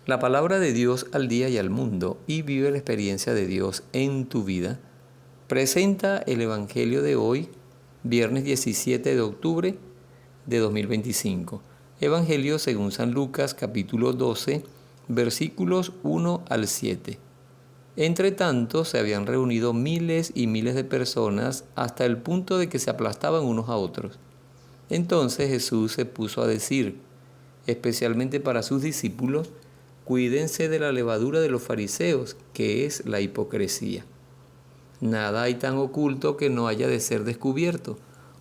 la palabra de Dios al día y al mundo y vive la experiencia de Dios en tu vida, presenta el Evangelio de hoy, viernes 17 de octubre de 2025. Evangelio según San Lucas, capítulo 12, versículos 1 al 7. Entre tanto, se habían reunido miles y miles de personas hasta el punto de que se aplastaban unos a otros. Entonces Jesús se puso a decir, especialmente para sus discípulos, cuídense de la levadura de los fariseos, que es la hipocresía. Nada hay tan oculto que no haya de ser descubierto,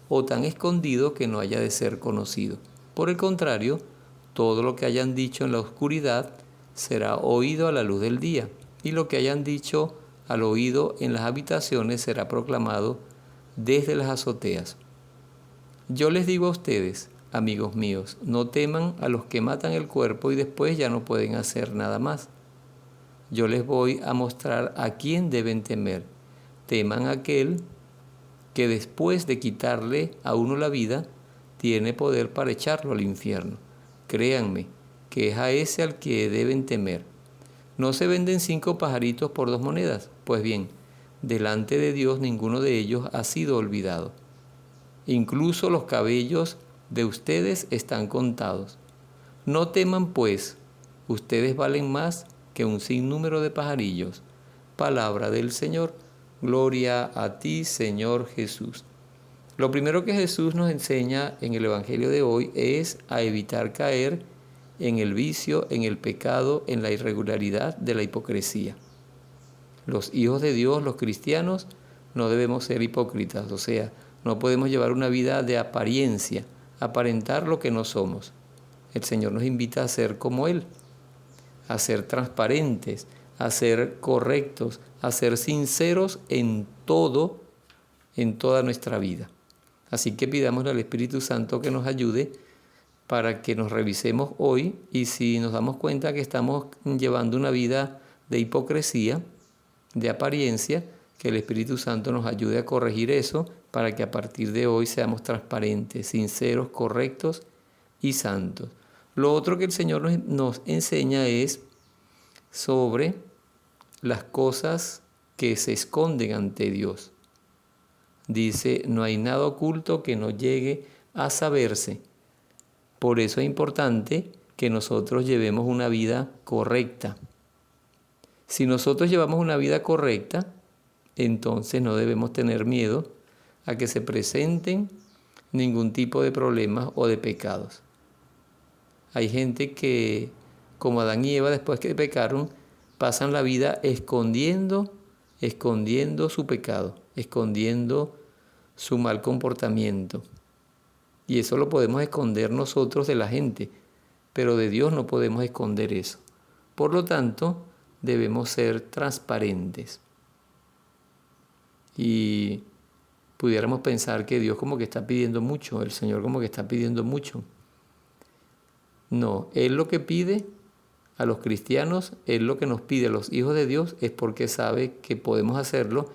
o tan escondido que no haya de ser conocido. Por el contrario, todo lo que hayan dicho en la oscuridad será oído a la luz del día, y lo que hayan dicho al oído en las habitaciones será proclamado desde las azoteas. Yo les digo a ustedes, amigos míos, no teman a los que matan el cuerpo y después ya no pueden hacer nada más. Yo les voy a mostrar a quién deben temer. Teman a aquel que después de quitarle a uno la vida, tiene poder para echarlo al infierno. Créanme que es a ese al que deben temer. ¿No se venden 5 pajaritos por 2 monedas? Pues bien, delante de Dios ninguno de ellos ha sido olvidado. Incluso los cabellos de ustedes están contados. No teman, pues, ustedes valen más que un sinnúmero de pajarillos. Palabra del Señor. Gloria a ti, Señor Jesús. Lo primero que Jesús nos enseña en el Evangelio de hoy es a evitar caer en el vicio, en el pecado, en la irregularidad de la hipocresía. Los hijos de Dios, los cristianos, no debemos ser hipócritas, o sea, no podemos llevar una vida de apariencia, aparentar lo que no somos. El Señor nos invita a ser como Él, a ser transparentes, a ser correctos, a ser sinceros en todo, en toda nuestra vida. Así que pidámosle al Espíritu Santo que nos ayude para que nos revisemos hoy y si nos damos cuenta que estamos llevando una vida de hipocresía, de apariencia, que el Espíritu Santo nos ayude a corregir eso para que a partir de hoy seamos transparentes, sinceros, correctos y santos. Lo otro que el Señor nos enseña es sobre las cosas que se esconden ante Dios. Dice, no hay nada oculto que no llegue a saberse. Por eso es importante que nosotros llevemos una vida correcta. Si nosotros llevamos una vida correcta, entonces no debemos tener miedo a que se presenten ningún tipo de problemas o de pecados. Hay gente que, como Adán y Eva, después que pecaron, pasan la vida escondiendo su pecado, escondiendo su mal comportamiento. Y eso lo podemos esconder nosotros de la gente, pero de Dios no podemos esconder eso. Por lo tanto, debemos ser transparentes. Y pudiéramos pensar que Dios como que está pidiendo mucho, el Señor como que está pidiendo mucho. No, Él lo que pide a los cristianos, Él lo que nos pide a los hijos de Dios es porque sabe que podemos hacerlo,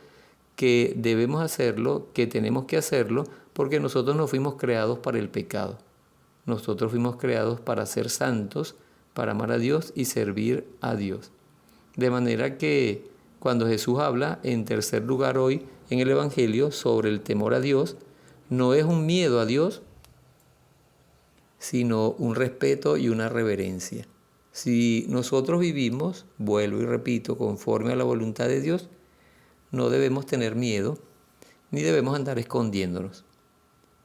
que debemos hacerlo, que tenemos que hacerlo, porque nosotros no fuimos creados para el pecado. Nosotros fuimos creados para ser santos, para amar a Dios y servir a Dios. De manera que cuando Jesús habla, en tercer lugar hoy en el Evangelio, sobre el temor a Dios, no es un miedo a Dios, sino un respeto y una reverencia. Si nosotros vivimos, vuelvo y repito, conforme a la voluntad de Dios, no debemos tener miedo, ni debemos andar escondiéndonos.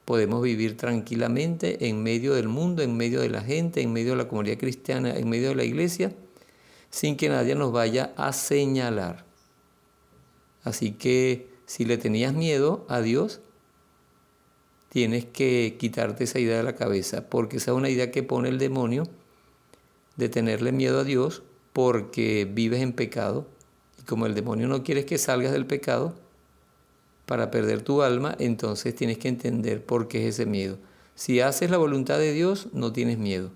Podemos vivir tranquilamente en medio del mundo, en medio de la gente, en medio de la comunidad cristiana, en medio de la iglesia, sin que nadie nos vaya a señalar. Así que si le tenías miedo a Dios, tienes que quitarte esa idea de la cabeza, porque esa es una idea que pone el demonio de tenerle miedo a Dios porque vives en pecado. Y como el demonio no quiere que salgas del pecado para perder tu alma, entonces tienes que entender por qué es ese miedo. Si haces la voluntad de Dios, no tienes miedo.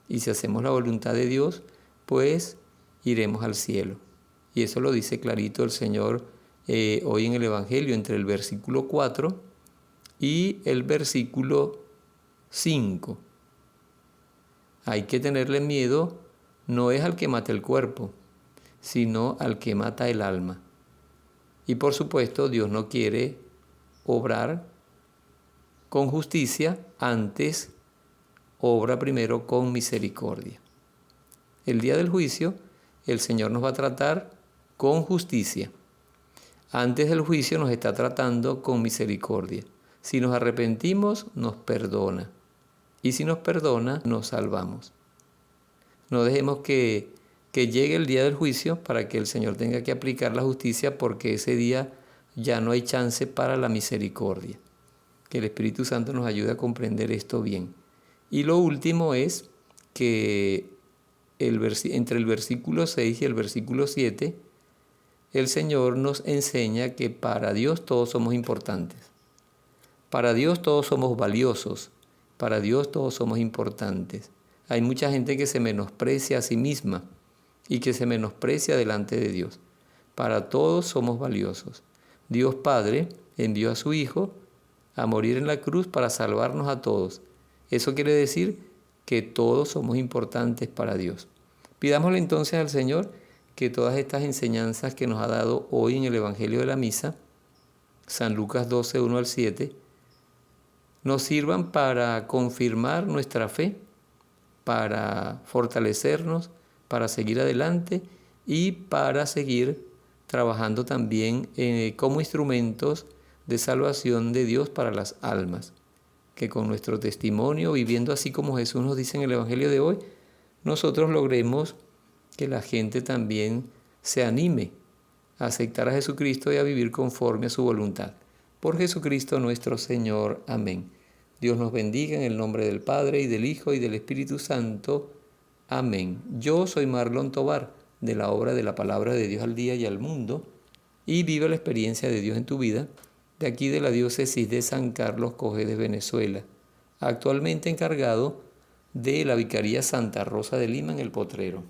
Y si hacemos la voluntad de Dios, pues iremos al cielo. Y eso lo dice clarito el Señor hoy en el Evangelio, entre el versículo 4 y el versículo 5. Hay que tenerle miedo no es al que mata el cuerpo, sino al que mata el alma. Y por supuesto, Dios no quiere obrar con justicia, antes obra primero con misericordia. El día del juicio, el Señor nos va a tratar con justicia. Antes del juicio nos está tratando con misericordia. Si nos arrepentimos, nos perdona. Y si nos perdona, nos salvamos. No dejemos que llegue el día del juicio para que el Señor tenga que aplicar la justicia, porque ese día ya no hay chance para la misericordia. Que el Espíritu Santo nos ayude a comprender esto bien. Y lo último es que entre el versículo 6 y el versículo 7, el Señor nos enseña que para Dios todos somos importantes. Para Dios todos somos valiosos. Para Dios todos somos importantes. Hay mucha gente que se menosprecia a sí misma y que se menosprecia delante de Dios. Para todos somos valiosos. Dios Padre envió a su Hijo a morir en la cruz para salvarnos a todos. Eso quiere decir que todos somos importantes para Dios. Pidámosle entonces al Señor que todas estas enseñanzas que nos ha dado hoy en el Evangelio de la Misa, San Lucas 12, 1 al 7, nos sirvan para confirmar nuestra fe, para fortalecernos, para seguir adelante y para seguir trabajando también como instrumentos de salvación de Dios para las almas. Que con nuestro testimonio, viviendo así como Jesús nos dice en el Evangelio de hoy, nosotros logremos que la gente también se anime a aceptar a Jesucristo y a vivir conforme a su voluntad. Por Jesucristo nuestro Señor. Amén. Dios nos bendiga en el nombre del Padre, y del Hijo, y del Espíritu Santo. Amén. Yo soy Marlon Tovar, de la obra de la Palabra de Dios al Día y al Mundo, y vive la experiencia de Dios en tu vida, de aquí de la diócesis de San Carlos Cojedes, Venezuela, actualmente encargado de la Vicaría Santa Rosa de Lima en El Potrero.